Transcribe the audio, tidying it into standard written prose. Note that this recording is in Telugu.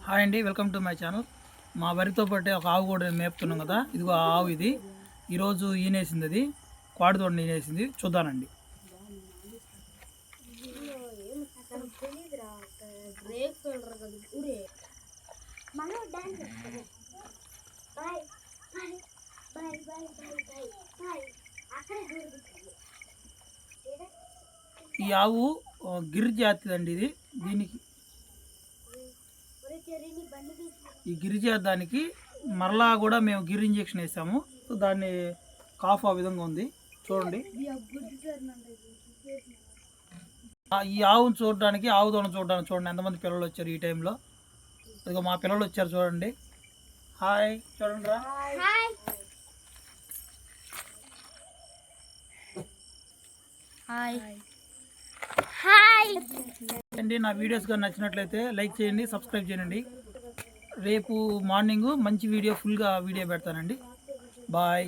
హాయ్ అండి, వెల్కమ్ టు మై ఛానల్. మా వరితో పాటు ఒక ఆవు కూడా మేపుతున్నాం కదా. ఇదిగో ఆవు ఇది ఈరోజు ఈనేసింది. అది కోడితోట ఈనేసింది. చూద్దానండి. ఈ ఆవు గిర్ జాతిదండి. ఇది దీనికి ఈ గిరిజేదానికి మరలా కూడా మేము గిరి ఇంజెక్షన్ వేసాము. దాన్ని కాఫ్ ఆ విధంగా ఉంది చూడండి. ఈ ఆవును చూడడానికి, ఆవు దూడను చూడండి ఎంతమంది పిల్లలు వచ్చారు ఈ టైంలో. ఇదిగో మా పిల్లలు వచ్చారు చూడండి. హాయ్ చూడండి రా. అండి, నా వీడియోస్ కానీ నచ్చినట్లయితే లైక్ చేయండి, సబ్స్క్రైబ్ చేయండి. రేపు మార్నింగ్ మంచి వీడియో, ఫుల్గా వీడియో పెడతానండి. బాయ్.